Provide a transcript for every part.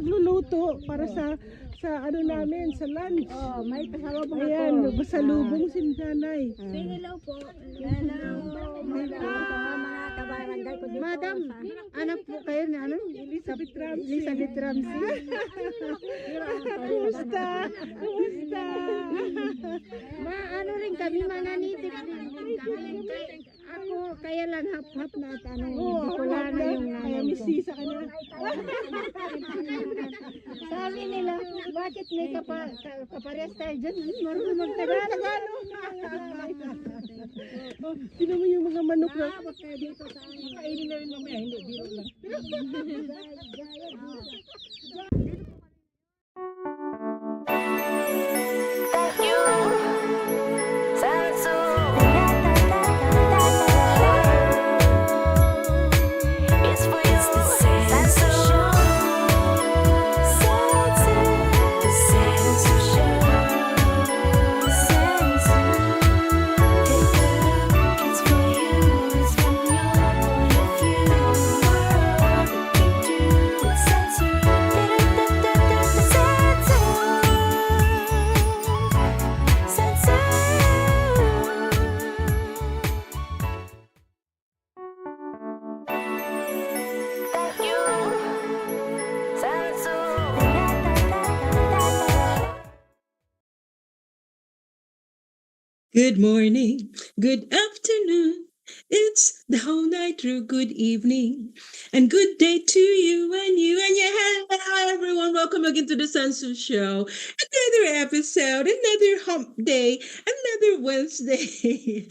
magluluto para sa ano namin, sa lunch. May pasalubong ako. Ayan, pasalubong si nanay. Say hello po. Hello. Mga kabarangay ko dito. Madam, anak po kayo ni ano? Elizabeth Ramsey. Elizabeth Ramsey. Kumusta? Kumusta? Ano rin kami, mananitip din kami. Ako, kaya lang hap-hap na at ano, Bicolana yung Kaya nanay ko. misisa ka na. Sabi nila, bakit may kaparehas tayo dyan? Marunong magtagalog. Sino mo yung mga manok na? Kainin na rin mamaya. Hindi, biro lang. Thank you, Sansu. It's for you, Sansu Show. The Sansu Show. Sansu. Take a look, it's for you. It's from your point of view. Sansu. Thank you, Sansu. Good morning, good afternoon. It's the whole night through. Good evening and good day to you and you and your hello everyone. Welcome again to the Sansu Show. Another episode, another hump day, another Wednesday.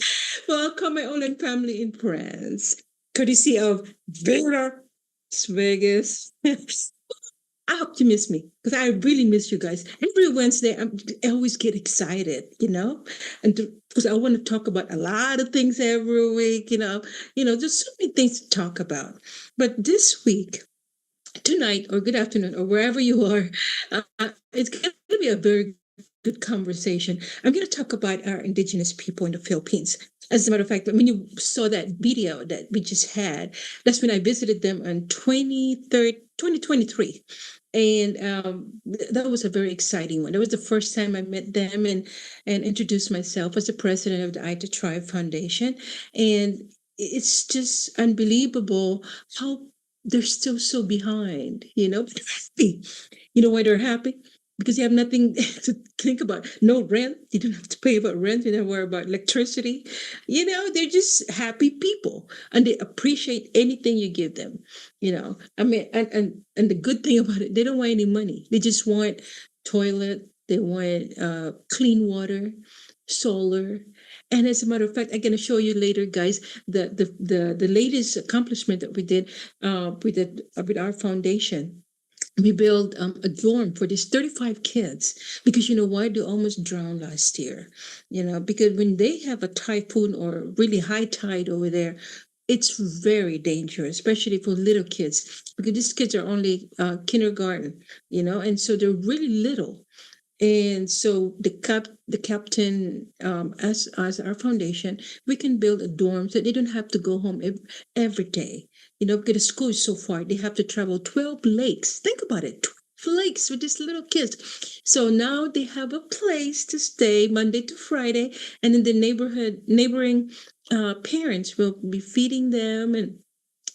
Welcome my own family and friends. Courtesy of Las Vegas. I hope you miss me because I really miss you guys. Every Wednesday, I always get excited, and because I want to talk about a lot of things every week, there's so many things to talk about. But this week, tonight, or good afternoon, or wherever you are, it's going to be a very good conversation. I'm going to talk about our indigenous people in the Philippines. As a matter of fact, when you saw that video that we just had, that's when I visited them on 2023. And that was a very exciting one. That was the first time I met them and introduced myself as the president of the Aita Tribe Foundation. And it's just unbelievable how they're still so behind, but they're happy. You know why they're happy? Because you have nothing to think about. No rent. You don't have to pay about rent. You don't worry about electricity. They're just happy people, and they appreciate anything you give them. I mean, and the good thing about it, they don't want any money. They just want toilet. They want clean water, solar. And as a matter of fact, I'm going to show you later, guys, the latest accomplishment that we did with our foundation. We built a dorm for these 35 kids because you know why? They almost drowned last year. Because when they have a typhoon or really high tide over there, it's very dangerous, especially for little kids, because these kids are only kindergarten, and so they're really little. And so the captain, as our foundation, we can build a dorm so they don't have to go home every day. Because the school is so far, they have to travel 12 lakes. Think about it, 12 lakes with these little kids. So now they have a place to stay Monday to Friday, and in the neighboring parents will be feeding them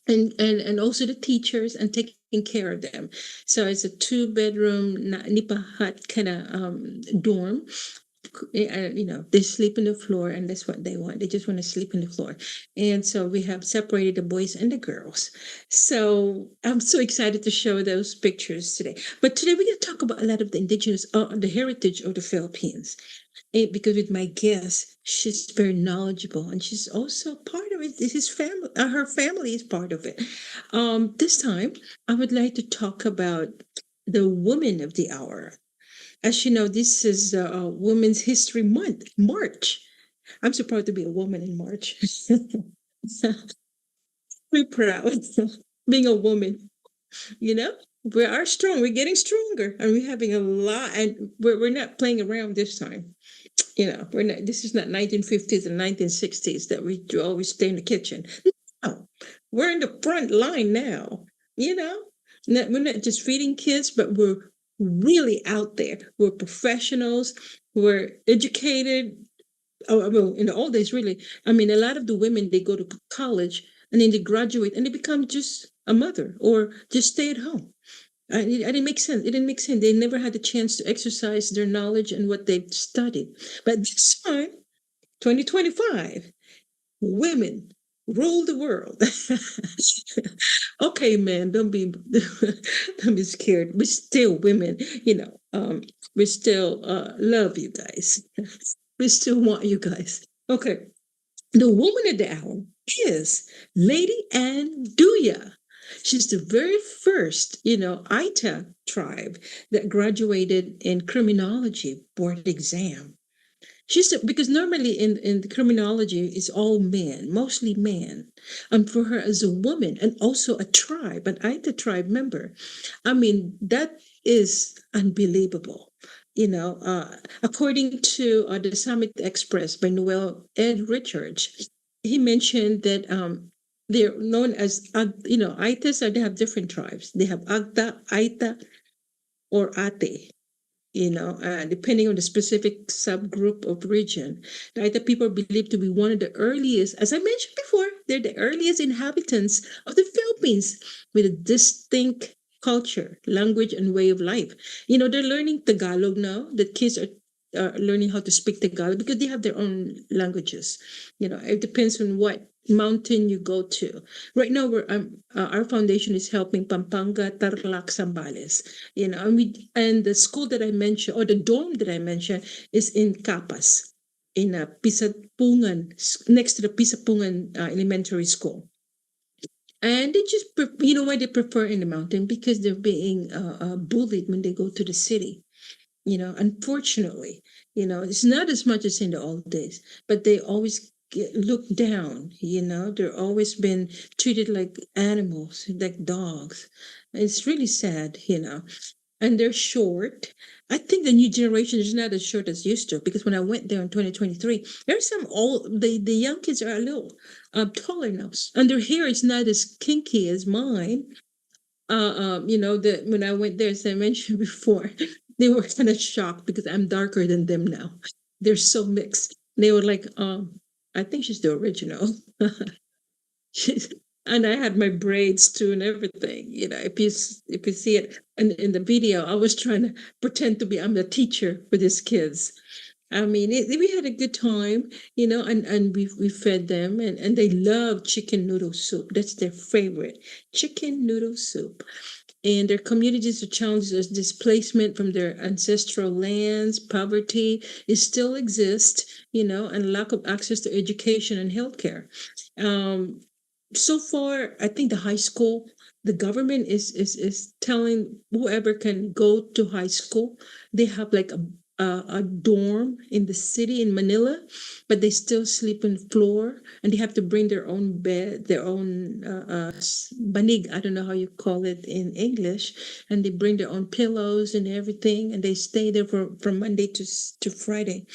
and also the teachers and taking care of them. So it's a 2-bedroom nipa hut kind of dorm. They sleep on the floor, and that's what they want. They just want to sleep on the floor. And so we have separated the boys and the girls. So I'm so excited to show those pictures today. But today we're going to talk about a lot of the indigenous, the heritage of the Philippines. Because with my guest, she's very knowledgeable, and she's also part of it. His family, her family is part of it. This time, I would like to talk about the woman of the hour. As you know, this is Women's History Month, March. I'm so proud to be a woman in March. Very proud being a woman. We are strong. We're getting stronger, and we're having a lot. And we're not playing around this time. We're not. This is not 1950s and 1960s that we always stay in the kitchen. No, we're in the front line now. We're not just feeding kids, but we're really out there. We're professionals. We're educated. Oh, well, in the old days, really. I mean, a lot of the women, they go to college and then they graduate and they become just a mother or just stay at home. It didn't make sense. It didn't make sense. They never had the chance to exercise their knowledge and what they've studied. But this time, 2025, women rule the world. Okay, man, don't be scared. We're still women, we still love you guys. We still want you guys. Okay. The woman of the hour is Lady Ann Duya. She's the very first, Aita tribe that graduated in criminology board exam. Because normally in the criminology it's all men, mostly men. And for her as a woman and also a tribe, an Aita tribe member, I mean, that is unbelievable. According to the Summit Express by Noel Ed Richards, he mentioned that they're known as, Aitas, they have different tribes. They have Agta, Aita, or Ate, depending on the specific subgroup of region. The Aita people are believed to be one of the earliest, as I mentioned before, they're the earliest inhabitants of the Philippines with a distinct culture, language, and way of life. They're learning Tagalog now. The kids are learning how to speak Tagalog because they have their own languages. It depends on what mountain you go to. Right now, our foundation is helping Pampanga, Tarlac, Zambales. And the school that I mentioned, or the dorm that I mentioned, is in Capas, in Pisapungan, next to the Pisapungan Elementary School. And they just, why they prefer in the mountain? Because they're being bullied when they go to the city. Unfortunately, it's not as much as in the old days, but they always get looked down. They're always been treated like animals, like dogs. It's really sad. And they're short. I think the new generation is not as short as used to, because when I went there in 2023, there's some old, the young kids are a little taller now, and their hair is not as kinky as mine. When I went there, as I mentioned before, they were kind of shocked because I'm darker than them now. They're so mixed. They were like, I think she's the original. And I had my braids too and everything. If you see it in the video, I was trying to pretend to be I'm the teacher for these kids. I mean, we had a good time, and we fed them, and they love chicken noodle soup. That's their favorite, chicken noodle soup. And their communities are challenged as displacement from their ancestral lands, poverty, it still exists, and lack of access to education and healthcare. So far, I think the high school, the government is telling whoever can go to high school, they have like a dorm in the city in Manila, but they still sleep on the floor and they have to bring their own bed, their own banig. I don't know how you call it in English. And they bring their own pillows and everything, and they stay there from Monday to Friday.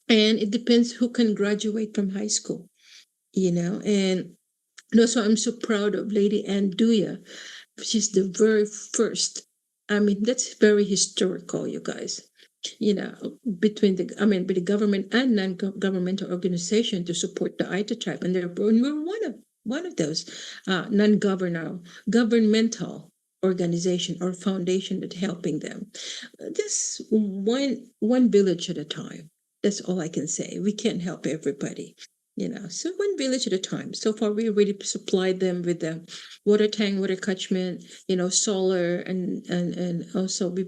And it depends who can graduate from high school, and also I'm so proud of Lady Ann Duya. She's the very first. I mean, that's very historical, you guys. Between with the government and non-governmental organization to support the Aita tribe, and we're one of those governmental organization or foundation that's helping them. Just one village at a time. That's all I can say. We can't help everybody. So one village at a time. So far, we already supplied them with the water tank, water catchment, solar, and also we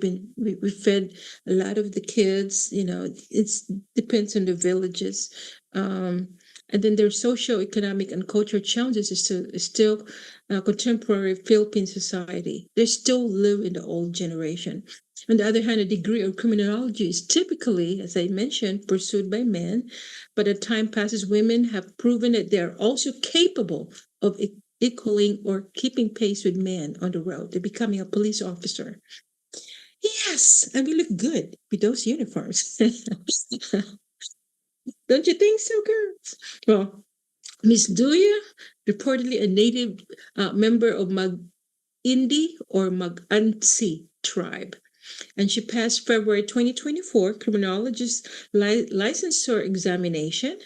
fed a lot of the kids. It depends on the villages, and then their socio-economic and cultural challenges is still contemporary Philippine society. They still live in the old generation. On the other hand, a degree of criminology is typically, as I mentioned, pursued by men, but as time passes, women have proven that they are also capable of equaling or keeping pace with men on the road. They're becoming a police officer. Yes, and we look good with those uniforms. Don't you think so, girls? Well, Miss Duya, reportedly a native member of Mag-Indi or Mag-Ansi tribe. And she passed February 2024 criminologist licensure examination.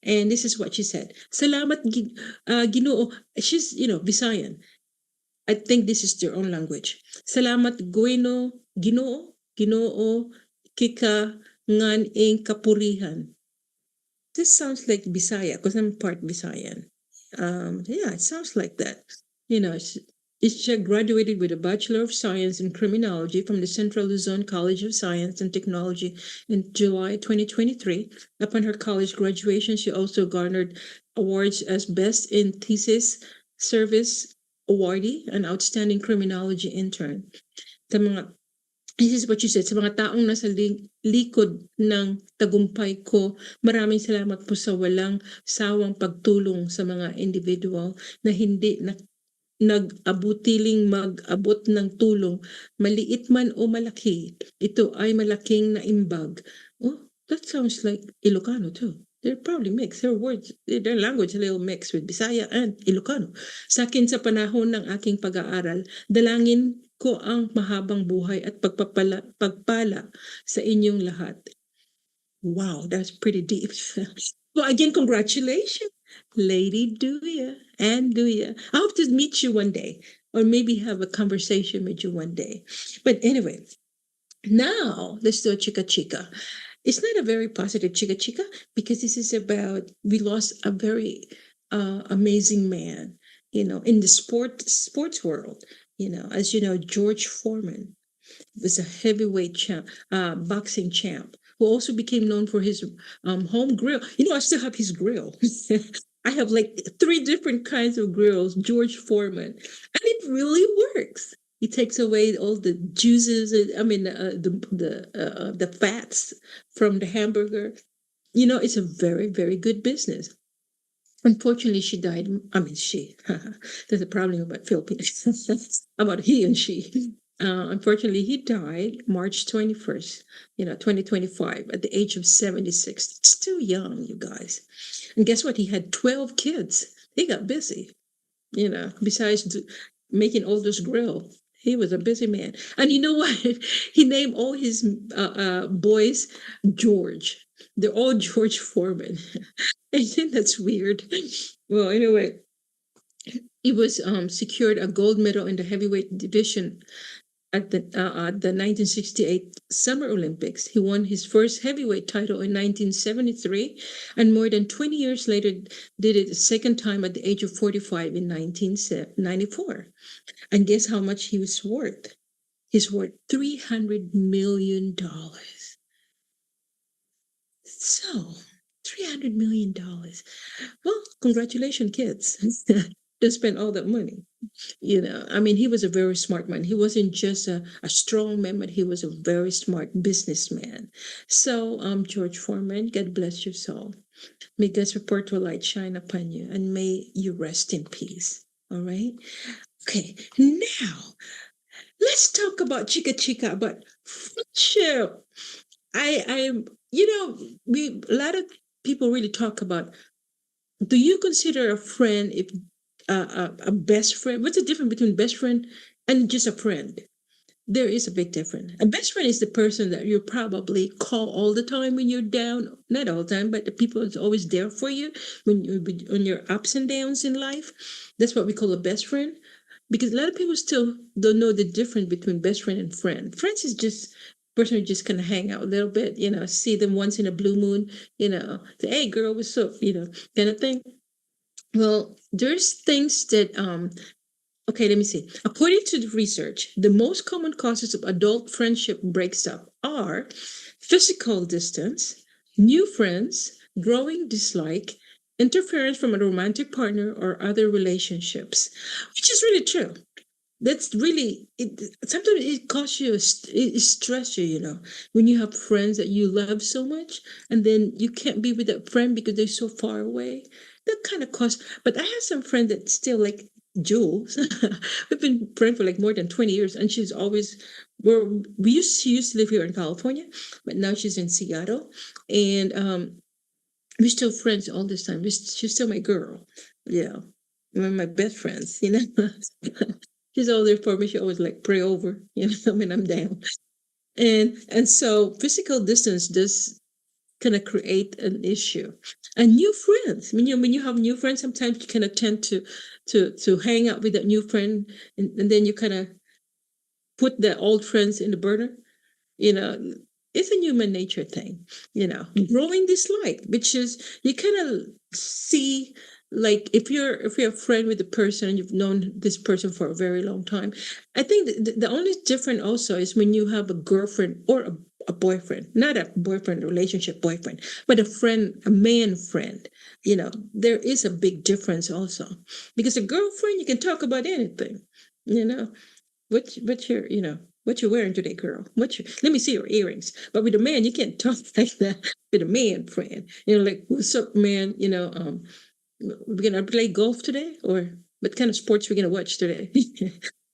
And this is what she said. Salamat Ginoo. She's, Visayan. I think this is their own language. Salamat Ginoo, kika ngan ing kapurihan. This sounds like Bisaya because I'm part Visayan. Yeah, it sounds like that. She graduated with a Bachelor of Science in Criminology from the Central Luzon College of Science and Technology in July 2023. Upon her college graduation, she also garnered awards as Best in Thesis Service Awardee and Outstanding Criminology Intern. This is what you said, sa mga taong nasa likod ng tagumpay ko, maraming salamat po sa walang sawang pagtulong sa mga individual na hindi nag-abutiling mag-abot ng tulong, maliit man o malaki, ito ay malaking naimbag. Oh, that sounds like Ilocano too. They're probably mixed. Their words, their language a little mixed with Bisaya and Ilocano. Sa akin sa panahon ng aking pag-aaral, dalangin ko ang mahabang buhay at pagpala sa inyong lahat. Wow, that's pretty deep. Well, again, congratulations, Lady Duya and Duya. I hope to meet you one day or maybe have a conversation with you one day. But anyway, now let's do a Chica Chica. It's not a very positive Chica Chica because this is about we lost a very amazing man, in the sports world. As you know, George Foreman was a heavyweight boxing champ who also became known for his home grill. I still have his grill. I have like 3 different kinds of grills, George Foreman, and it really works. He takes away all the juices, the fats from the hamburger. It's a very, very good business. Unfortunately, she died. There's a problem about Filipinos, about he and she. Unfortunately, he died March 21st, 2025, at the age of 76. It's too young, you guys. And guess what? He had 12 kids. He got busy, besides making all those grill. He was a busy man. And you know what? He named all his boys George. They're all George Foreman. I think that's weird. Well, anyway, he was secured a gold medal in the heavyweight division at the 1968 Summer Olympics. He won his first heavyweight title in 1973, and more than 20 years later did it a second time at the age of 45 in 1994. And guess how much he was worth? He's worth $300 million. So, $300 million. Well, congratulations, kids. To spend all that money. He was a very smart man. He wasn't just a strong man, but he was a very smart businessman. So, George Foreman, God bless your soul. May God's perpetual light shine upon you, and may you rest in peace. All right? Okay, now, let's talk about Chica Chica, about friendship. A lot of people really talk about, do you consider a friend if a best friend? What's the difference between best friend and just a friend? There is a big difference. A best friend is the person that you probably call all the time when you're down. Not all the time, but the people that's always there for you when you're on your ups and downs in life. That's what we call a best friend. Because a lot of people still don't know the difference between best friend and friend. Friends is just person who just kind of hang out a little bit, see them once in a blue moon, say, hey girl, what's up, kind of thing. Well, there's things that, okay, let me see. According to the research, the most common causes of adult friendship breaks up are physical distance, new friends, growing dislike, interference from a romantic partner or other relationships, which is really true. That's really it. Sometimes it causes you, it stress you, when you have friends that you love so much, and then you can't be with that friend because they're so far away. That kind of causes. But I have some friends that still like Jules. We've been friends for like more than 20 years, and she's always. She used to live here in California, but now she's in Seattle, and we're still friends all this time. She's still my girl. Yeah, one of my best friends. She's all there for me. She always like pray over, when I'm down. And so physical distance does kind of create an issue. And new friends. When you have new friends, sometimes you kind of tend to hang out with that new friend, and then you kind of put the old friends in the burner. you know it's a human nature thing. Growing dislike, which is you kind of see, like, if you're a friend with a person and you've known this person for a very long time. I think the only difference also is when you have a girlfriend or a boyfriend, not a boyfriend relationship boyfriend, but a friend, a man friend. There is a big difference also, because a girlfriend, you can talk about anything. you know what you're wearing today, girl? Let me see your earrings. But with a man, you can't talk like that with a man friend. Like, what's up, man? We're gonna play golf today, or what kind of sports we're gonna watch today?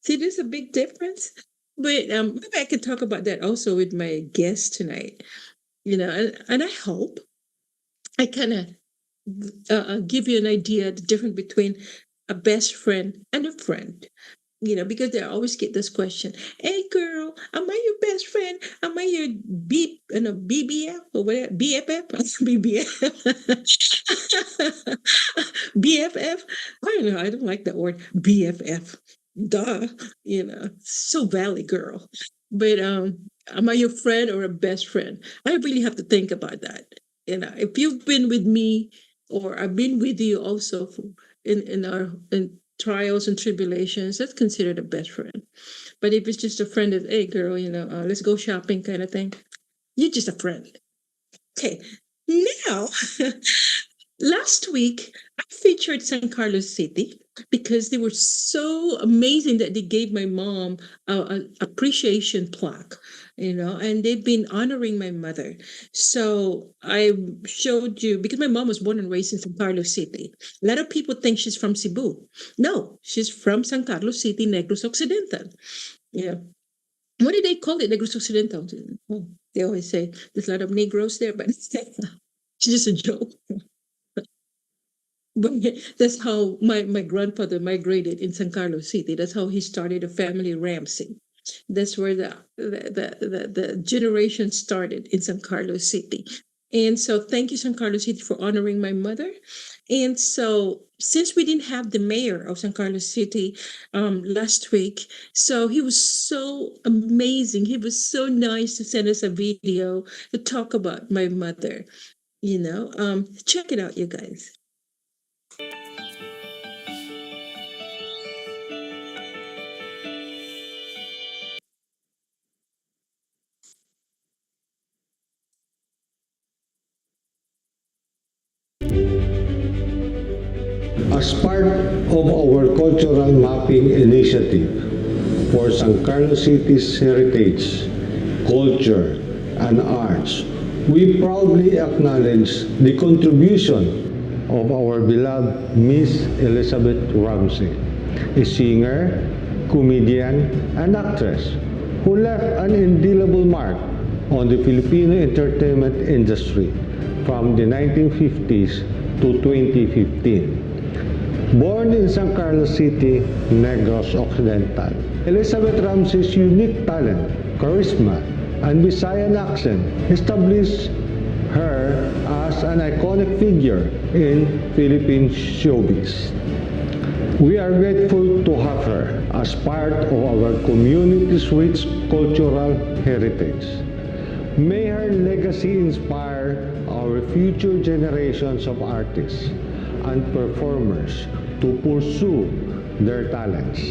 See, there's a big difference. But maybe I can talk about that also with my guest tonight. And I hope I kind of give you an idea the difference between a best friend and a friend. Because they always get this question: "Hey, girl, am I your best friend? Am I your BBF or whatever, BFF, BBF, BFF?" I don't know. I don't like that word, BFF. Duh, so valley girl. But am I your friend or a best friend? I really have to think about that. If you've been with me, or I've been with you also in trials and tribulations, that's considered a best friend. But if it's just a friend that, hey, girl, let's go shopping kind of thing, you're just a friend. Okay. Now, last week, I featured San Carlos City because they were so amazing that they gave my mom an appreciation plaque, and they've been honoring my mother. So I showed you, because my mom was born and raised in San Carlos City. A lot of people think she's from Cebu. No, she's from San Carlos City, Negros Occidental. Yeah. What do they call it, Negros Occidental? Oh, they always say there's a lot of Negroes there, but it's just a joke. But that's how my grandfather migrated in San Carlos City. That's how he started a family Ramsey. That's where the generation started, in San Carlos City. And so thank you, San Carlos City, for honoring my mother. And so since we didn't have the mayor of San Carlos City last week, so he was so amazing. He was so nice to send us a video to talk about my mother. Check it out, you guys. As part of our cultural mapping initiative for San Carlos City's heritage, culture, and arts, we proudly acknowledge the contribution of our beloved Miss Elizabeth Ramsey, a singer, comedian, and actress who left an indelible mark on the Filipino entertainment industry from the 1950s to 2015. Born in San Carlos City, Negros Occidental, Elizabeth Ramsey's unique talent, charisma, and Visayan accent established her as an iconic figure in Philippine showbiz. We are grateful to have her as part of our community's rich cultural heritage. May her legacy inspire our future generations of artists and performers to pursue their talents.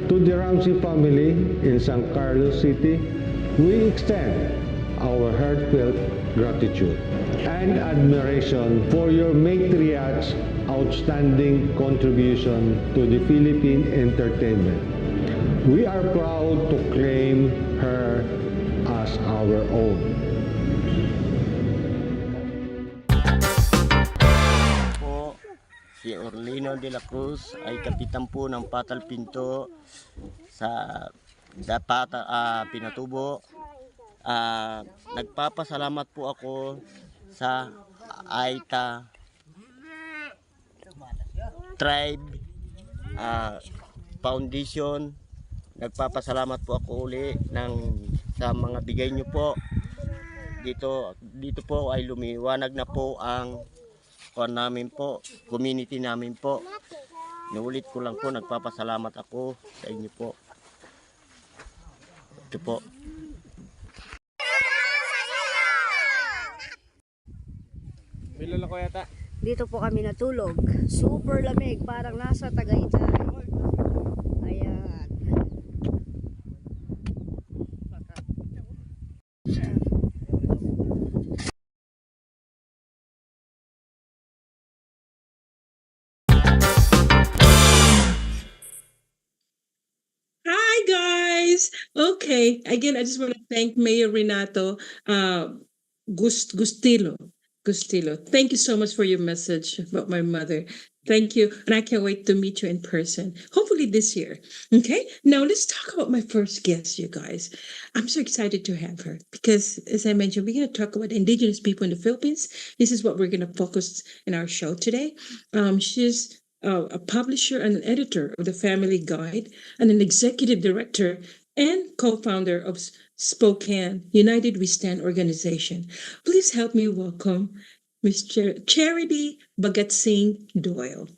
To the Ramsey family in San Carlos City, we extend our heartfelt gratitude and admiration for your matriarch's outstanding contribution to the Philippine entertainment. We are proud to claim her as our own. Si Orlino de la Cruz ay kapitan po ng Patal Pinto sa Pinatubo. Nagpapasalamat po ako sa Aita Tribe Foundation nagpapasalamat po ako uli sa mga bigay niyo po. Dito po ay lumiwanag na po ang namin po, community namin po. Nuulit ko lang po, nagpapasalamat ako sa inyo po. Ito po. Dito po kami natulog. Super lamig, parang nasa Tagaytay. Ayan. Hi guys. Okay. Again, I just want to thank Mayor Renato Gustilo. Gustilo. Thank you so much for your message about my mother. Thank you. And I can't wait to meet you in person. Hopefully this year. Okay. Now let's talk about my first guest, you guys. I'm so excited to have her because, as I mentioned, we're going to talk about Indigenous people in the Philippines. This is what we're going to focus in our show today. She's a publisher and an editor of the Family Guide and an executive director and co-founder of Spokane United We Stand organization. Please help me welcome Miss Charity Bagatsing Doyle.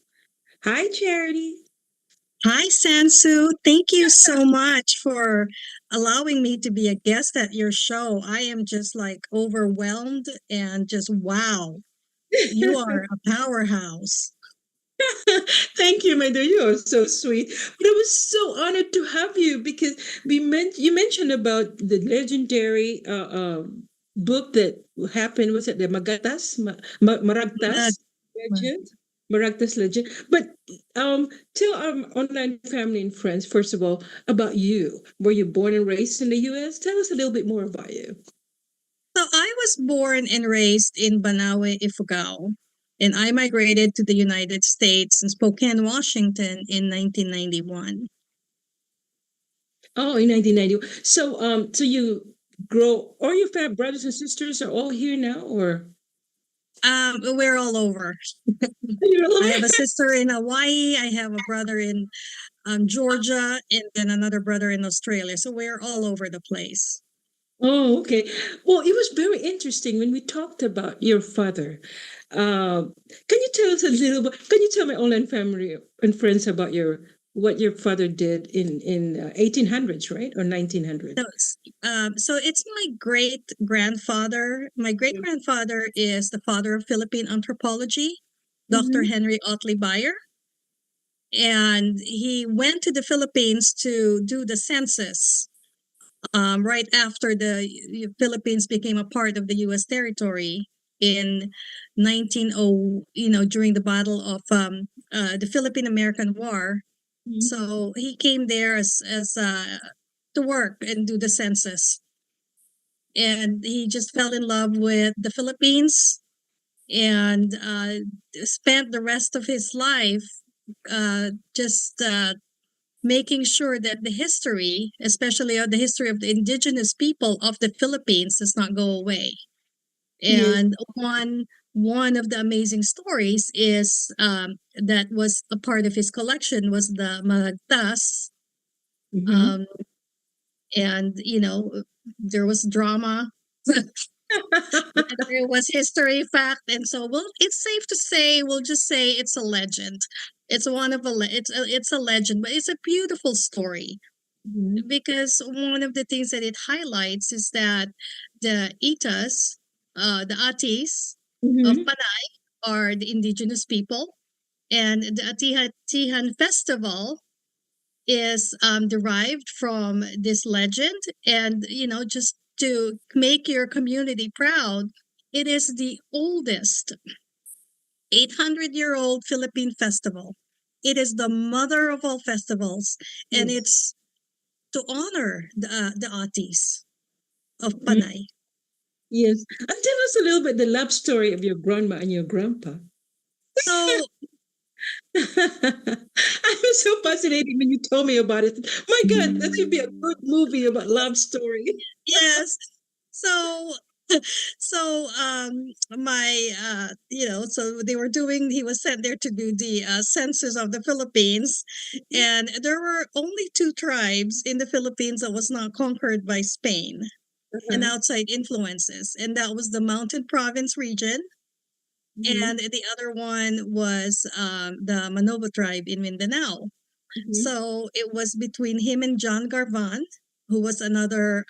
Hi, Charity. Hi, Sansu. Thank you so much for allowing me to be a guest at your show. I am just like overwhelmed and just wow. You are a powerhouse. Thank you, my dear. You are so sweet. But I was so honored to have you because you mentioned about the legendary book that happened. Was it the Maragtas legend? Maragtas legend. But tell our online family and friends, first of all, about you. Were you born and raised in the U.S.? Tell us a little bit more about you. So I was born and raised in Banawe, Ifugao, and I migrated to the United States in Spokane, Washington in 1991. Oh, in 1990. So you grow, all your brothers and sisters are all here now, or? We're all over. I have a sister in Hawaii. I have a brother in Georgia, and then another brother in Australia. So we're all over the place. Oh, okay. Well, it was very interesting when we talked about your father. Can you tell us a little bit? Can you tell my online family and friends about what your father did in 1800s, right, or 1900s? So it's my great grandfather. My great grandfather is the father of Philippine anthropology, Dr. Henry Otley Bayer. And he went to the Philippines to do the census right after the Philippines became a part of the U.S. territory in 1900, during the battle of the Philippine-American War. So he came there as to work and do the census. And he just fell in love with the Philippines and spent the rest of his life just making sure that the history, especially the history of the indigenous people of the Philippines, does not go away. And one of the amazing stories is that was a part of his collection was the Malagtas. And there was drama. There was history, fact, and so it's safe to say we'll just say it's a legend. It's it's a legend, but it's a beautiful story because one of the things that it highlights is that the Itas, the Atis of Panay are the indigenous people, and the Atihan Festival is derived from this legend, and just to make your community proud, it is the oldest 800-year-old Philippine festival. It is the mother of all festivals, and it's to honor the Atis of Panay. Yes. And tell us a little bit the love story of your grandma and your grandpa. So I was so fascinated when you told me about it. My God, that should be a good movie about love story. yes. So So my so he was sent there to do the census of the Philippines, and there were only two tribes in the Philippines that was not conquered by Spain and outside influences, and that was the Mountain Province region, and the other one was the Manobo tribe in Mindanao. So it was between him and John Garvan, who was another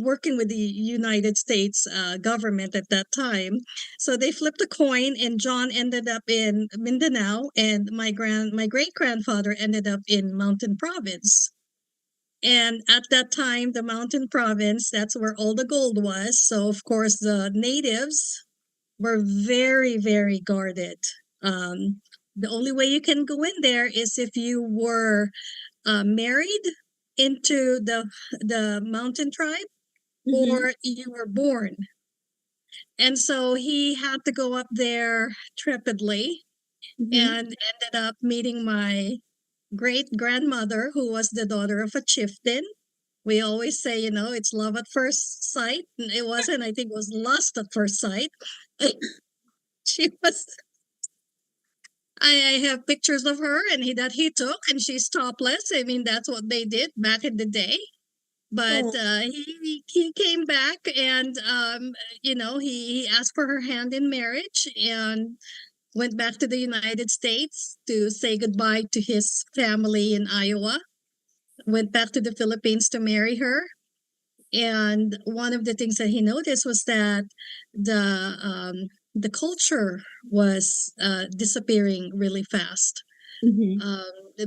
working with the United States government at that time. So they flipped a coin, and John ended up in Mindanao, and my great grandfather ended up in Mountain Province. And at that time, the Mountain Province, that's where all the gold was. So of course, the natives were very, very guarded. The only way you can go in there is if you were married into the mountain tribe or you were born. And so he had to go up there trepidly and ended up meeting my great grandmother, who was the daughter of a chieftain. We always say, it's love at first sight. And it wasn't. I think it was lust at first sight. She was. I have pictures of her that he took, and she's topless. I mean, that's what they did back in the day. But he came back, and he asked for her hand in marriage and went back to the United States to say goodbye to his family in Iowa. Went back to the Philippines to marry her. And one of the things that he noticed was that the culture was disappearing really fast.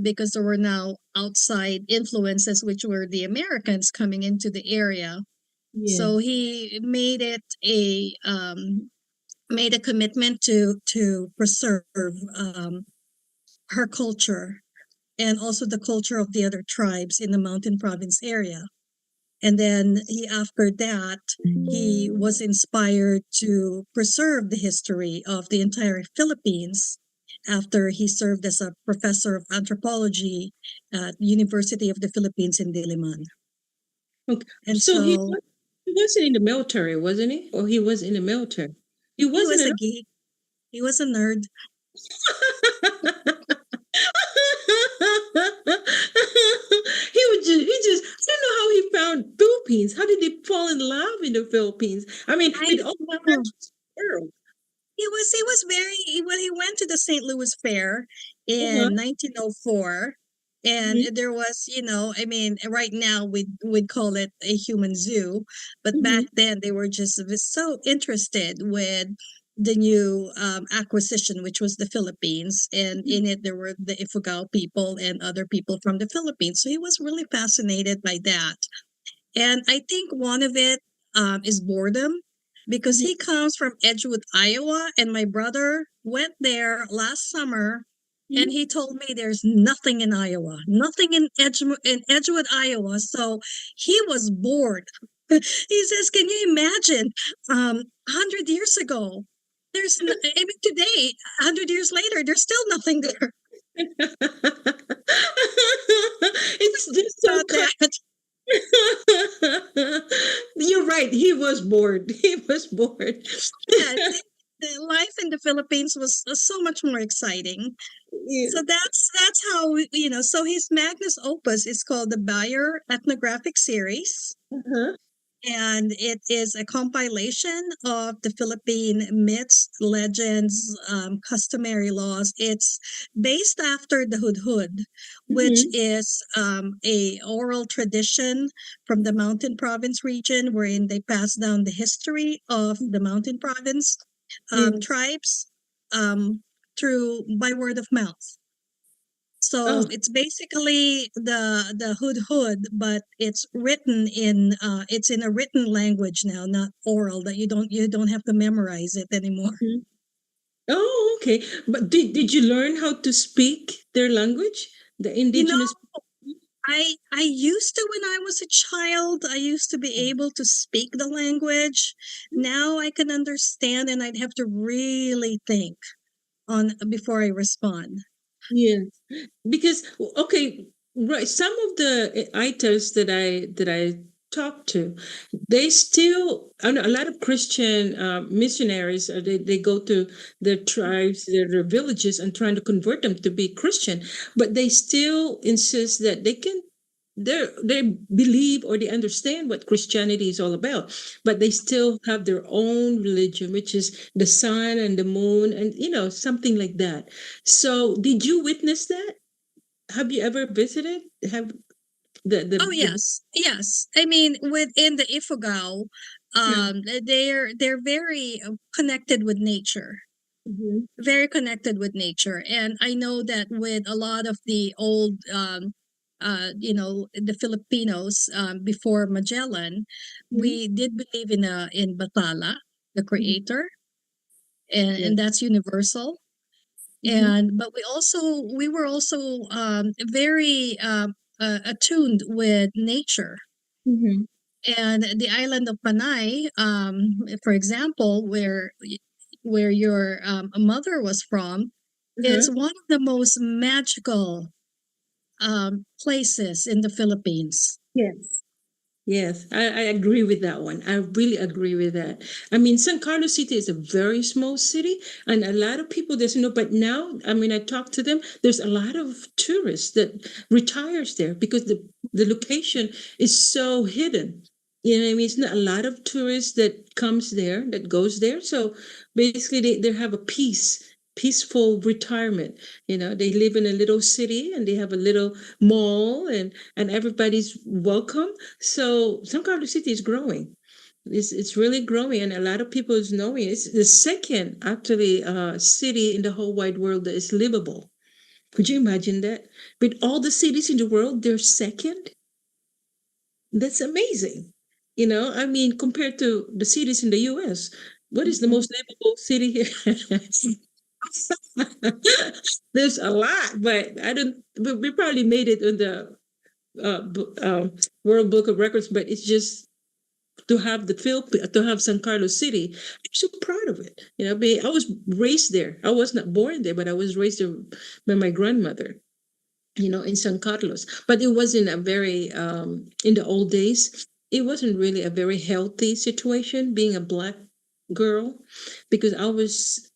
Because there were now outside influences, which were the Americans coming into the area. So he made it made a commitment to preserve her culture and also the culture of the other tribes in the Mountain Province area. And then after that, he was inspired to preserve the history of the entire Philippines after he served as a professor of anthropology at University of the Philippines in Diliman. Okay. And So he wasn't in the military, wasn't he? Or he was in the military? He he was wasn't a geek. He was a nerd. he just I don't know how he found Philippines. How did he fall in love in the Philippines? I mean, with all the countries in the world. He was very well. He went to the St. Louis Fair in 1904, and there was, I mean, right now we'd call it a human zoo, but back then they were just so interested with the new acquisition, which was the Philippines, and in it there were the Ifugao people and other people from the Philippines. So he was really fascinated by that, and I think one of it is boredom, because he comes from Edgewood, Iowa, and my brother went there last summer, and he told me there's nothing in Iowa, nothing in Edgewood, Iowa. So he was bored. He says, "Can you imagine? 100 years ago, even today, 100 years later, there's still nothing there." It's just so that. You're right. He was bored. He was bored. Yeah, the life in the Philippines was so much more exciting. Yeah. So that's how So his magnus opus is called the Bayer Ethnographic Series, and it is a compilation of the Philippine myths, legends, customary laws. It's based after the Hudhud, which is a oral tradition from the Mountain Province region, wherein they pass down the history of the Mountain Province tribes by word of mouth. So it's basically the Hudhud, but it's written in a written language now, not oral. That you don't have to memorize it anymore. Oh, okay. But did you learn how to speak their language, the indigenous? I used to when I was a child. I used to be able to speak the language. Now I can understand, and I'd have to really think before I respond. Yes, because okay, right. Some of the itas that I talk to, they still, I know a lot of Christian missionaries, they go to their tribes, their villages, and trying to convert them to be Christian, but they still insist that they believe or they understand what Christianity is all about, but they still have their own religion, which is the sun and the moon, and something like that. So, did you witness that? Have you ever visited? Have Oh yes, yes. I mean, within the Ifugao, Yeah. they're very connected with nature, Mhm. very connected with nature, and I know that with a lot of the old, the Filipinos before Magellan, Mhm. we did believe in Bathala, the Mhm. creator, Yeah. and that's universal. Mhm. But we were also very attuned with nature. Mhm. And the island of Panay, for example, where your mother was from, Uh-huh. it's one of the most magical places in the Philippines. Yes. Yes, I agree with that one. I really agree with that. I mean, San Carlos City is a very small city, and a lot of people doesn't know. But now, I mean, I talk to them. There's a lot of tourists that retires there because the location is so hidden. You know what I mean? It's not a lot of tourists that comes there, that goes there. So basically, they have a peaceful retirement. They live in a little city and they have a little mall, and everybody's welcome. So San Carlos City is growing. It's really growing, and a lot of people is knowing. It's the second actually city in the whole wide world that is livable. Could you imagine that? With all the cities in the world, they're second. That's amazing. I mean, compared to the cities in the U.S., what is the Mhm. most livable city here? There's a lot, but I don't. We probably made it in the World Book of Records, but it's just to have San Carlos City. I'm so proud of it. I was raised there. I was not born there, but I was raised there by my grandmother. In San Carlos, but it wasn't a very in the old days. It wasn't really a very healthy situation being a black girl, because I was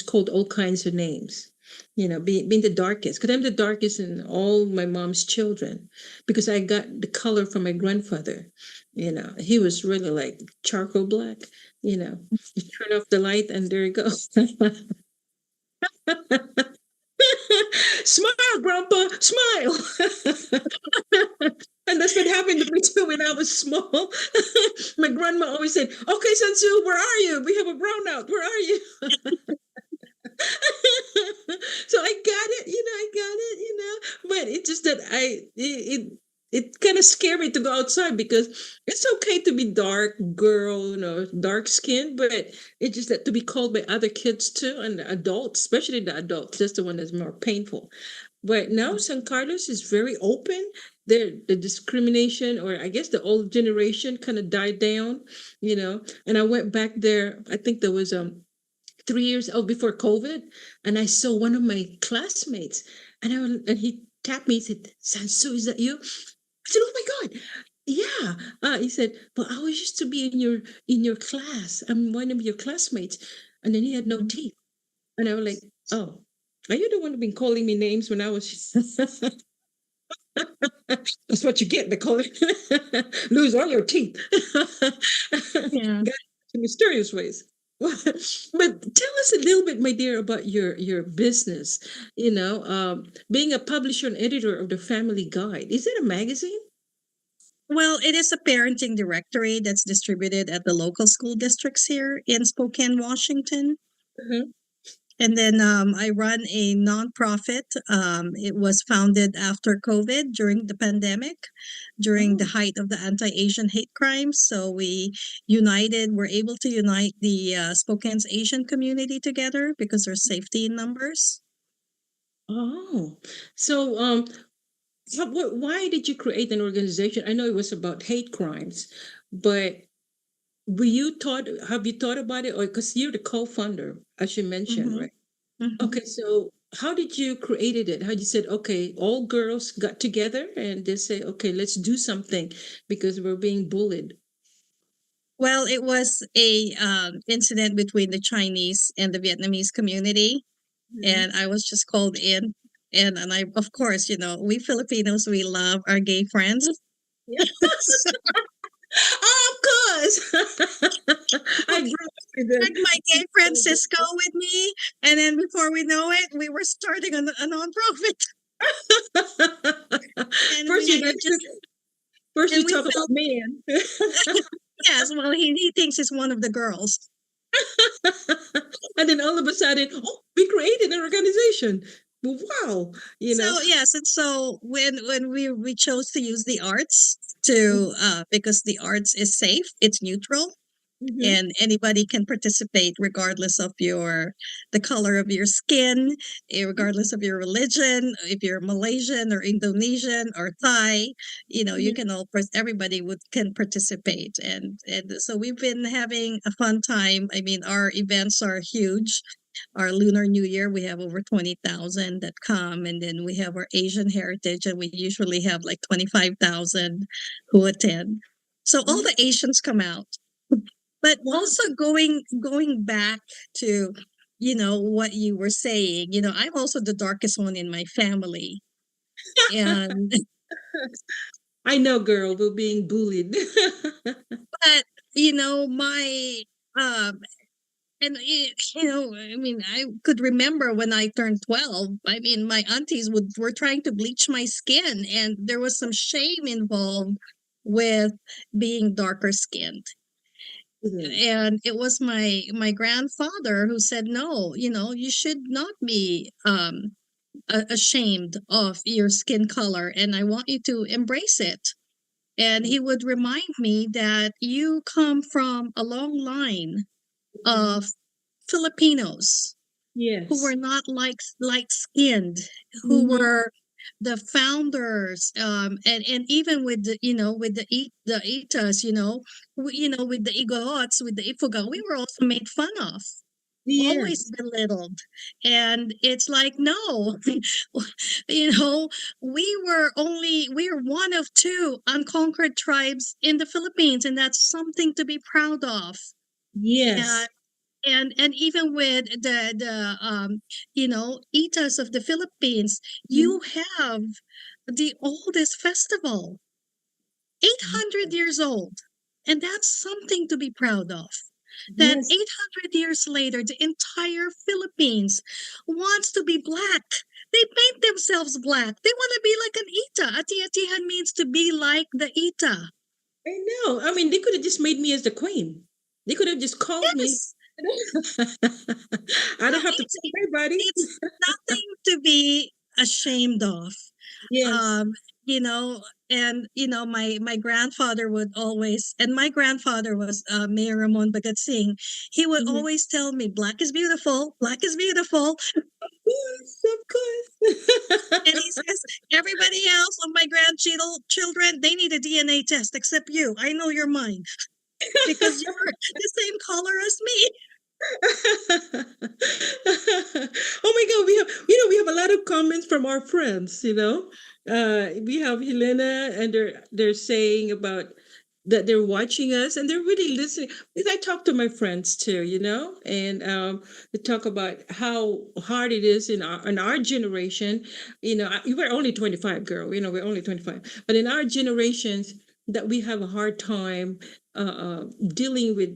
called all kinds of names. Being the darkest, because I'm the darkest in all my mom's children, because I got the color from my grandfather. He was really like charcoal black. You turn off the light and there you go. Smile, Grandpa, smile. And that's what happened to me too when I was small. My grandma always said, "Okay, Sansu, where are you? We have a brownout. Where are you?" So I got it. But it's just that it kind of scared me to go outside, because it's okay to be dark girl, dark skin, but it's just that to be called by other kids too, and the adults, especially the adults, that's the one that's more painful. But now San Carlos is very open. The discrimination, or I guess the old generation, kind of died down, And I went back there. I think there was 3 years before COVID, and I saw one of my classmates, and he tapped me. He said, "Sansu, is that you?" I said, "Oh my God, yeah." He said, "Well, I was used to be in your class. I'm one of your classmates." And then he had no teeth, and I was like, "Oh, are you the one who been calling me names when I was?" That's what you get. They call it lose all your teeth. Yeah. Got in mysterious ways. But tell us a little bit, my dear, about your business. Being a publisher and editor of the Family Guide. Is it a magazine? Well, it is a parenting directory that's distributed at the local school districts here in Spokane, Washington. Mhm. And then I run a nonprofit. It was founded after COVID during the pandemic, during the Oh, height of the anti Asian hate crimes. So we're able to unite the Spokane's Asian community together because there's safety in numbers. oh. So, why did you create an organization? I know it was about hate crimes, but have you thought about it? Or because you're the co-founder, as you mentioned, Hmm. right? Hmm. Okay, so how did you created it? How you said, okay, all girls got together and they say, okay, let's do something because we're being bullied. Well, it was a incident between the Chinese and the Vietnamese community, and I was just called in. And I, of course, we Filipinos, we love our gay friends. So Of course. I grew up with I had my gay friend Cisco with me, and then before we know it, we were starting a nonprofit, and First we you guys just first and you we talk about felt men. yes. Well, he thinks he's one of the girls. And then all of a sudden, oh, we created an organization. Well, wow, So yes, and so when we chose to use the arts to because the arts is safe, it's neutral, Mhm. and anybody can participate regardless of the color of your skin, regardless of your religion, if you're Malaysian or Indonesian or Thai, you Mhm. can everybody can participate, and so we've been having a fun time. I mean, our events are huge. Our Lunar New Year, we have over 20,000 that come, and then we have our Asian Heritage, and we usually have like 25,000 who attend. So all the Asians come out. But Wow. also going back to what you were saying, I'm also the darkest one in my family, and I know, girl, we're being bullied. but my um and I mean, I could remember when I turned 12. I mean, my aunties were trying to bleach my skin, and there was some shame involved with being darker skinned. Mhm. And it was my grandfather who said, no, you should not be ashamed of your skin color, and I want you to embrace it. And he would remind me that you come from a long line of Filipinos who Yes. were not light skinned, who Mhm. were the founders, and even with the Itas, with the Igorots, with the Ifuga, we were also made fun of, always Yes. belittled. And it's like, no, you know we're one of two unconquered tribes in the Philippines, and that's something to be proud of. Yes. And even with the Itas of the Philippines, Mhm. you have the oldest festival, 800 years old, and that's something to be proud of. That Yes. 800 years later, the entire Philippines wants to be black. They paint themselves black. They want to be like an Ita. Ati-atihan means to be like the Ita. I know. I mean, they could have just made me as the queen. They could have just called me. Yes. I No, don't have to tell everybody. it's nothing to be ashamed of. Yes. Um, you know, and my grandfather would always, and my grandfather was Mayor Ramon Bagatsing. He would Mhm. always tell me, "Black is beautiful. Black is beautiful." Yes, of And course. he says, "Everybody else of my grandchildren, they need a DNA test except you. I know you're mine because you're the same color as me." Oh my God, we have a lot of comments from our friends. We have Helena, and they're saying about that they're watching us and they're really listening. Because I talk to my friends too, and they talk about how hard it is in our generation. We're only 25, girl. We're only 25, but in our generations that we have a hard time dealing with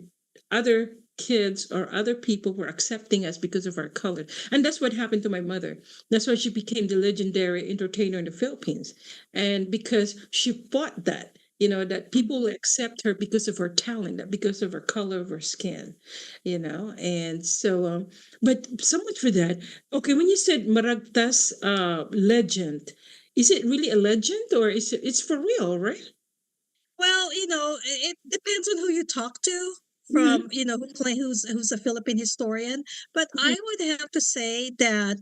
other kids or other people who are accepting us because of our color. And that's what happened to my mother. That's why she became the legendary entertainer in the Philippines. And because she fought that people will accept her because of her talent, not because of her color of her skin. And so, but so much for that. Okay, when you said Maragtas legend, is it really a legend or it's for real, right? Well, it depends on who you talk to. Mhm. From who's a Philippine historian, but I would have to say that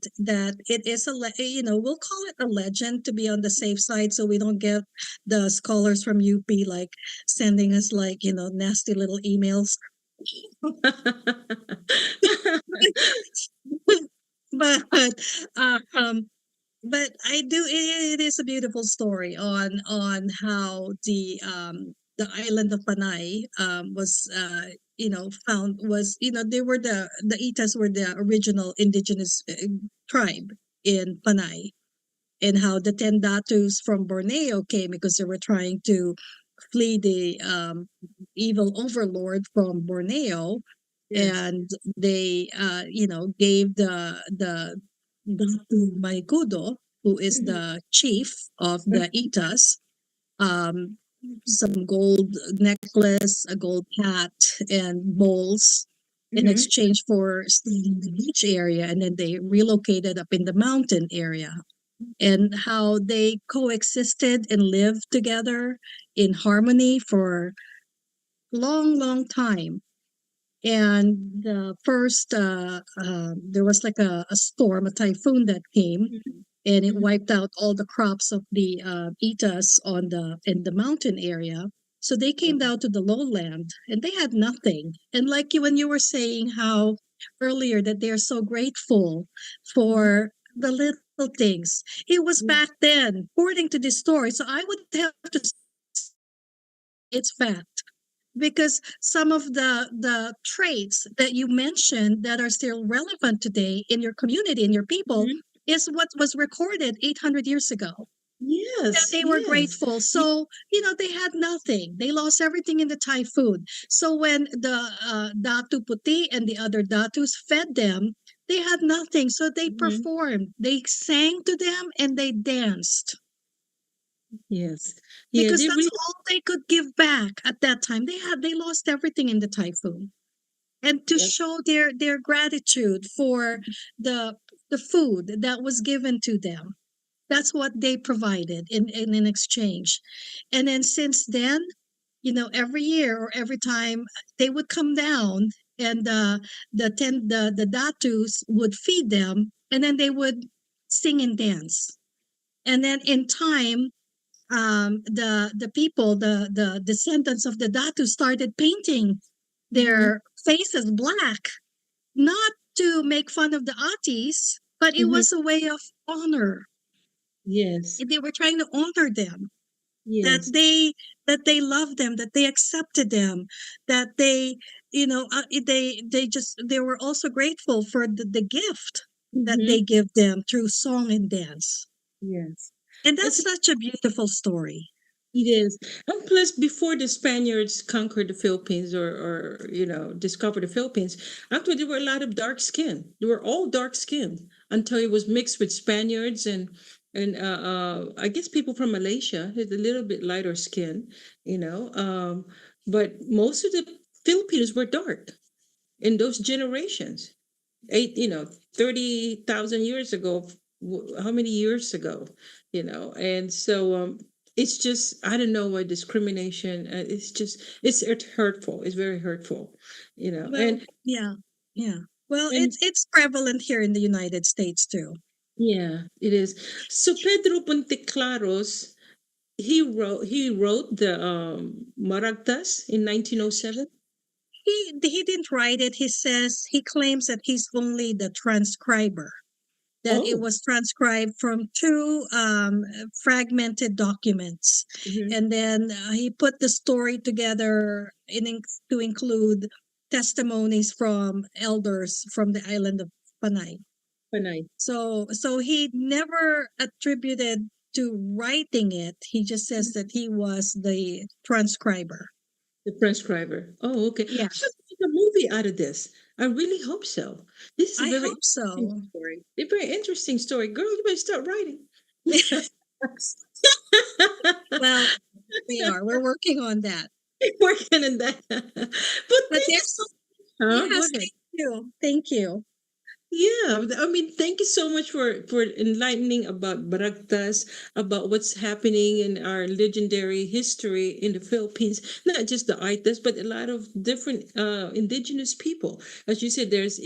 it is we'll call it a legend to be on the safe side, so we don't get the scholars from UP like sending us like nasty little emails. but uh, um, but I do. It is a beautiful story on how the island of Panay was found was they were the Itas were the original indigenous tribe in Panay, and how the ten datus from Borneo came because they were trying to flee the evil overlord from Borneo, Yes. and they gave the Datu Maikudo, who is Mhm. the chief of the Itas, um, some gold necklace, a gold hat, and bowls in Mhm. exchange for staying in the beach area, and then they relocated up in the mountain area, and how they coexisted and lived together in harmony for long time. And the first there was like a storm, a typhoon that came, and it Mhm. wiped out all the crops of the Itas on the in the mountain area. So they came down to the lowland and they had nothing. And like you when you were saying how earlier that they're so grateful for the little things. It was Mhm. back then, according to this story. So I would have to say it's fact, because some of the traits that you mentioned that are still relevant today in your community, in your people, Mhm. is what was recorded 800 years ago, that Yes, they were yes. grateful. So they had nothing, they lost everything in the typhoon. So when the Datu Puti and the other datus fed them, they had nothing, so they Mhm. performed, they sang to them, and they danced, Yes. Yeah, because they that's really. all they could give back at that time. They lost everything in the typhoon, and to Yeah. show their gratitude for the the food that was given to them, that's what they provided in exchange. And then since then, every year or every time they would come down, and the datus would feed them, and then they would sing and dance. And then in time, the people, the descendants of the Datu, started painting Mhm. their faces black, not to make fun of the Atis, but it Mhm. was a way of honor. Yes. They were trying to honor them, that Yes. they loved them, that they accepted them, that they were also grateful for the gift that they Mhm. give them through song and dance. Yes. And It's that's such a beautiful story. It is. And plus, before the Spaniards conquered the Philippines or discovered the Philippines, actually there were a lot of dark skin. They were all dark skinned until it was mixed with Spaniards and I guess people from Malaysia had a little bit lighter skin, you know. But most of the Filipinos were dark in those generations. 30,000 years ago, how many years ago, and so it's just, I don't know, what discrimination, it's hurtful, it's very hurtful, Well, yeah, yeah. Well, and it's prevalent here in the United States too. yeah, it is. So Pedro Ponteclaros, he wrote the Maragtas in 1907. He didn't write it. He says he claims that he's only the transcriber. That it Oh. was transcribed from two fragmented documents, Mhm. and then he put the story together to include testimonies from elders from the island of Panay. Panay, So he never attributed to writing it. He just says that he was the transcriber. the transcriber. Oh, okay. Yeah, So make a movie out of this. I really hope so. This is a I very hope interesting so. story. A very interesting story. Girl, you better start writing. Well, we are. We're working on that. Working on that. But But thank you there's so much. Huh? Go yes, ahead. thank you. Thank you. Yeah, I mean, thank you so much for enlightening about Baragtas, about what's happening in our legendary history in the Philippines. Not just the Aitas, but a lot of different indigenous people. As you said, there's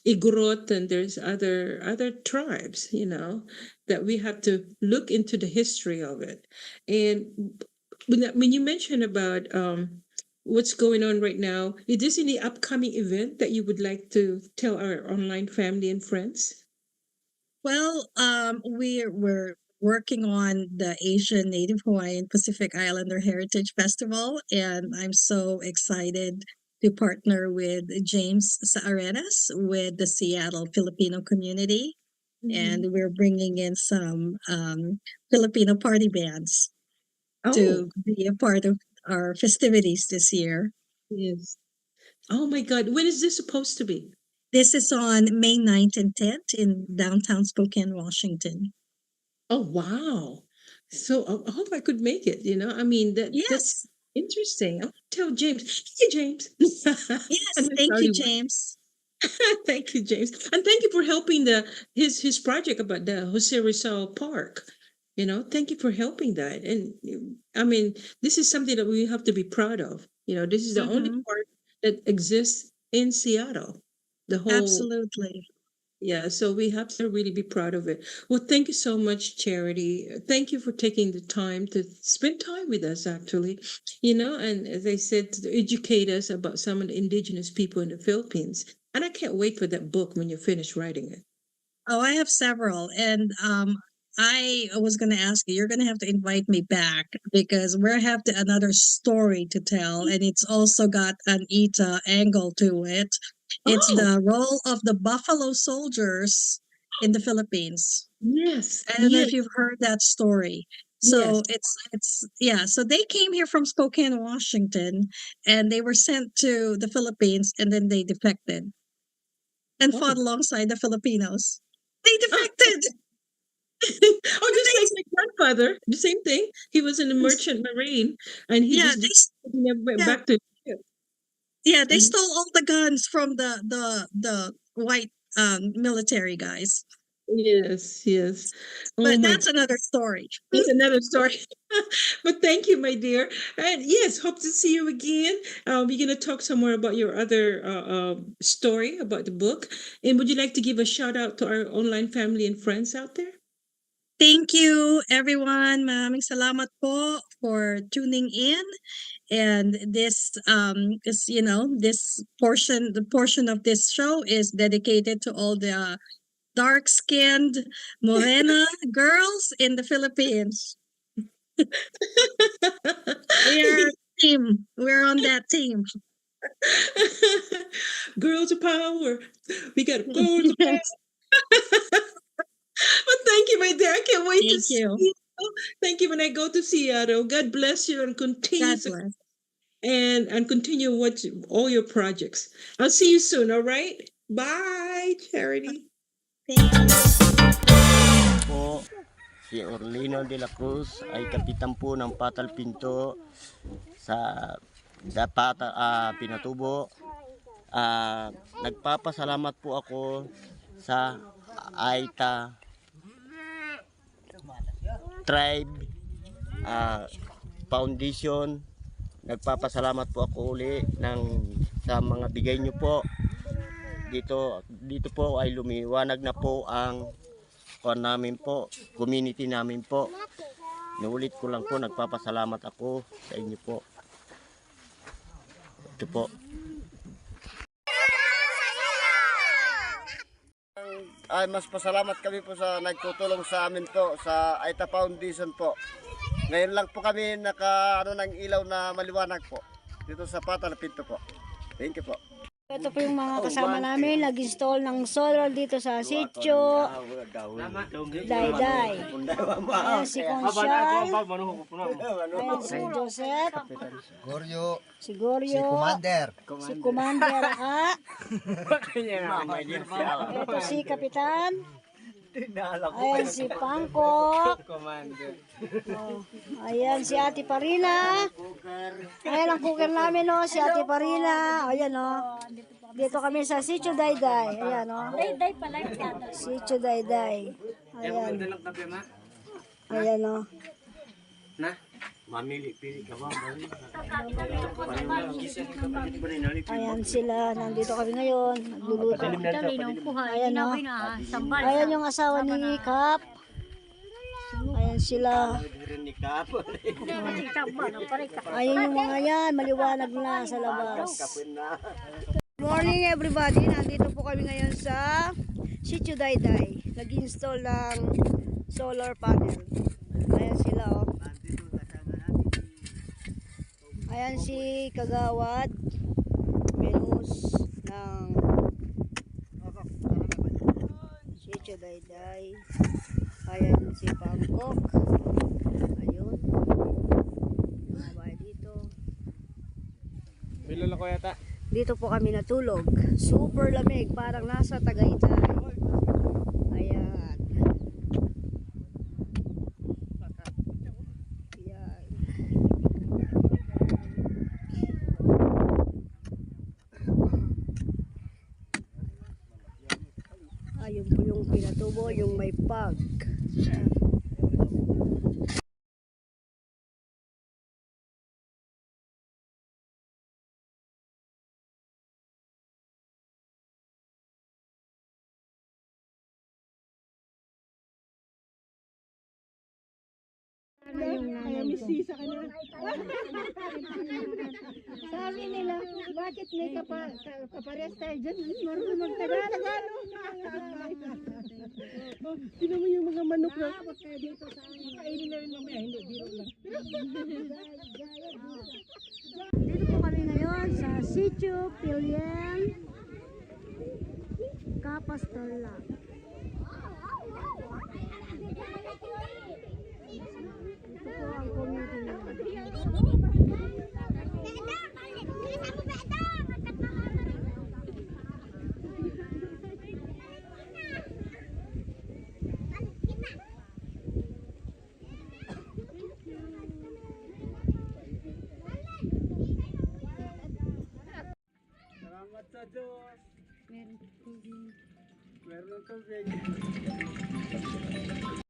Igorot, and there's other tribes, that we have to look into the history of it. And when you mentioned about what's going on right now. Is this any upcoming event that you would like to tell our online family and friends? Well, we're working on the Asian Native Hawaiian Pacific Islander Heritage Festival, and I'm so excited to partner with James Saarenas with the Seattle Filipino community, and we're bringing in some Filipino party bands Oh, to be a part of our festivities this year. yes. Oh my God. When is this supposed to be? This is on May 9th and 10th in downtown Spokane, Washington. Oh, wow. So I hope I could make it, you know. I mean, that's Yes, interesting. I'll tell James. Hey, James. yes, And I'm thank sorry, you, James. thank you, James. And thank you for helping his project about the Jose Rizal Park. You know, thank you for helping that. And I mean, this is something that we have to be proud of. You know, this is the only Mhm. park that exists in Seattle. The whole Absolutely. Yeah, so we have to really be proud of it. Well, thank you so much, Charity. Thank you for taking the time to spend time with us, actually. You know, and as I said, to educate us about some of the indigenous people in the Philippines. And I can't wait for that book when you finish writing it. Oh, I have several. And I was going to ask you, you're going to have to invite me back because we have another story to tell. And it's also got an Ita angle to it. It's Oh, the role of the Buffalo Soldiers in the Philippines. yes, I don't know yes, if you've heard that story. yes. So it's yeah, so they came here from Spokane, Washington, and they were sent to the Philippines and then they defected and fought Oh. alongside the Filipinos. They Oh, defected. oh, just like my grandfather, the same thing. He was in the merchant marine and he Yeah, just never went yeah, back to ship. yeah, they And stole all the guns from the white military guys. yes, yes. Oh But my that's another story. That's another story. But thank you, my dear. And yes, hope to see you again. We're going to talk some more about your other story about the book. And would you like to give a shout out to our online family and friends out there? Thank you, everyone. Maraming salamat po for tuning in. And this is, this the portion of this show is dedicated to all the dark-skinned morena girls in the Philippines. We are a team. We're on that team. Girls of power. We got girls of power. But thank you, my dear. I can't wait to Thank see you. you. Thank you when I go to Seattle. God bless you and continue God bless. and continue all your projects. I'll see you soon, all right? Bye, Charity. Thank you. Po, si Orlino de la Cruz ay kapitan po ng Patal Pinto sa Pinatubo. Nagpapasalamat po ako sa Aita Tribe Foundation. Nagpapasalamat po ako uli sa mga bigay nyo po. Dito po ay lumiwanag na po ang namin po, community namin po. Nuulit ko lang po, nagpapasalamat ako sa inyo po. Ito po. Ay mas pasalamat kami po sa nagtutulong sa amin po sa Aita Foundation po. Ngayon lang po kami ng ilaw na maliwanag po dito sa Patal Pinto po. Thank you po. Ito po yung mga kasama namin, nag-install ng solar dito sa sitio. Dayday. Ayan si Conchal. Ayan si Joseph. Si Goryo. Si Commander Aka. Ito si Kapitan. Ayan si Pangkok. Oh, ayan si Ate Parina. Ayan ang cooker namin, no, si Ate Parina. Ayan, no. Dito kami sa Sitio Dayday. Ayan, no. Dayday pala yung Sitio Dayday. Ayan. Ayan, no. Mamili-pili ka ba? Ayan sila. Nandito kami ngayon. Nagluluto. Ayan, no. Ayan yung asawa ni Kap. Ayan Ayan sila. Ayun yung mga yan, maliwanag na sa labas. Good morning everybody, nandito po kami ngayon sa Sitio Dayday. Nag-install ng solar panel. Ayan sila oh. Ayan si Kagawad Menus ng Sitio Dayday. Ayan si Pangkok. Ayun. Mabay dito. Bilala ko yata. Dito po kami natulog. Super lamig, parang nasa Tagaytay. Ayan. Ayan. Ayun po yung pinatubo, yung may pag. Misisa ka na. Sabi nila, bakit may kapares tayo dyan? Marunong magtagalog. Sino mo yung mga manok na? Kainin na rin mamaya, hindi, biro lang. Dito po kami ngayon sa Sitio Fil-Am Kapastala. Ito po ang community nila. Salamat sa Diyos. Meron tubig.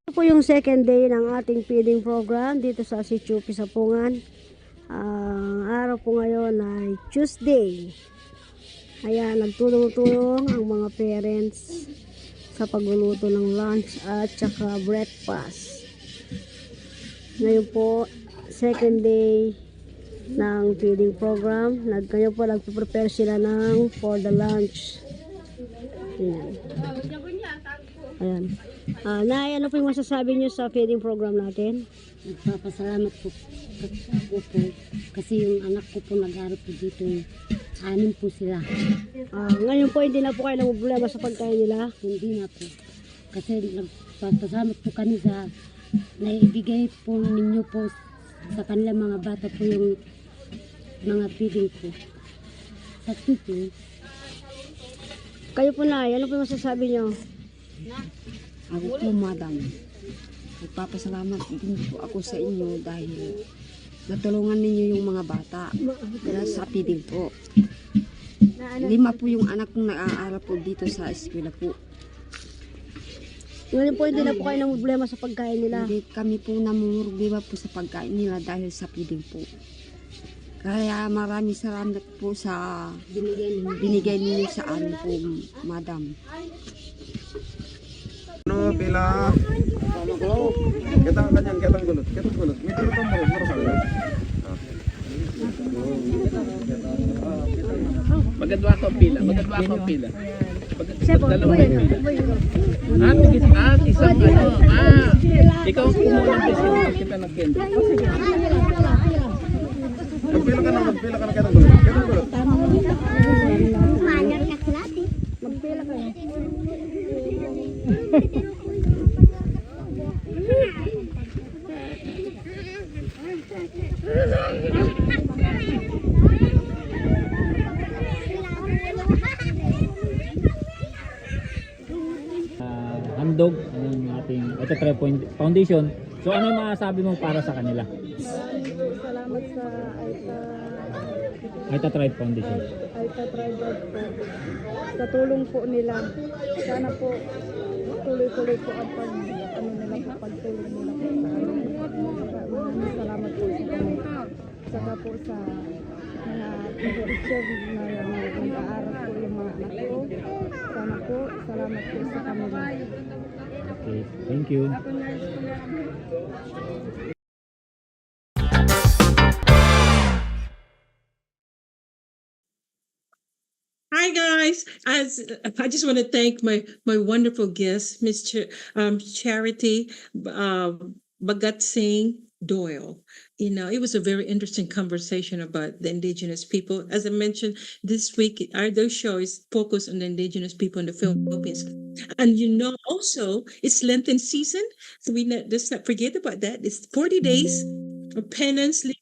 Ito po yung second day ng ating feeding program dito sa Sitio Pisapungan. Ang araw po ngayon ay Tuesday. Ayan, nagtulong-tulong ang mga parents sa pagluluto ng lunch at saka breakfast. Ngayon po, second day ng feeding program. Ngayon po nagpe-prepare sila ng for the lunch. Ayan. Ayan. Nay, ano po yung masasabi niyo sa feeding program natin? Nagpapasalamat po ako po kasi yung anak ko po nag-aaral po dito. 6 po sila. Ngayon po hindi na po kayo ng problema sa pagkain nila? Hindi na po. Kasi nagpapasalamat po kami sa naibigay po ninyo po sa kanila mga bata po yung mga feeding po. Sa po. Kayo po na, ano po yung masasabi niyo? Ako po, madam. Nagpapasalamat din po ako sa inyo dahil natulungan ninyo yung mga bata dahil sa feeding po. 5 po yung anak kong nag-aaral po dito sa eskwela po. Ngayon po hindi na po kayo ng problema sa pagkain nila? Hindi kami po namumroblema po sa pagkain nila dahil sa feeding po. Kaya maraming salamat po sa binigay ninyo sa amin po, madam. Ano, pila? Kitang kanyang, kitang gulot. Kitang gulot. May gulot ang maro ka. Magadwa ko pila. Magadwa ko pila. Dalawang pila. Isang ano. Ikaw ang kumuha ng president. Kita nag-kendo. Magpila ka na kitang gulot. Kitang gulot. Magpila kayo. Handog ng ating ito foundation. So ano yung masasabi mo para sa kanila? Salamat sa Aita Tribe Foundation. Aita Tribe po. Sa tulong po nila. Sana po tuloy-tuloy po ang pagtulong nila po sa amin. Maraming salamat po sa kanila. Saka po sa mga teacher na nag-aaral po yung mga anak ko. Sana po, salamat po sa kanila. Okay, thank you. Ako nurse ko na. Hi guys. I just want to thank my wonderful guest, Charity Bhagat Singh Doyle. You know, it was a very interesting conversation about the indigenous people. As I mentioned, this week our show is focused on the indigenous people in the Philippines. And you know, also it's Lenten season, so let's not forget about that. It's 40 days of penance leading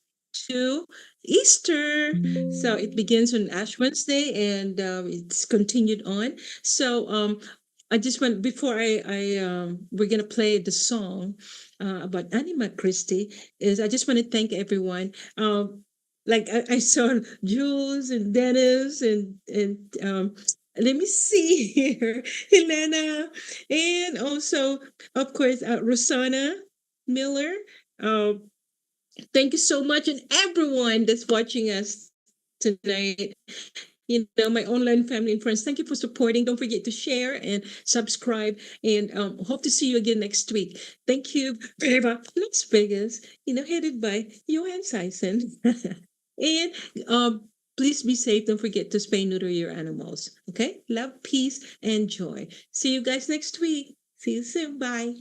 to Easter. So it begins on Ash Wednesday and it's continued on. So I just want before we're gonna play the song about Anima Christi. Is I just want to thank everyone. Like I saw Jules and Dennis and let me see here, Helena, and also of course Rosanna Miller. Uh, Thank you so much, and everyone that's watching us tonight. You know, my online family and friends, thank you for supporting. Don't forget to share and subscribe, and hope to see you again next week. Thank you. Viva Las Vegas, you know, headed by Johan Sison. And please be safe. Don't forget to spay neuter your animals. Okay? Love, peace, and joy. See you guys next week. See you soon. Bye.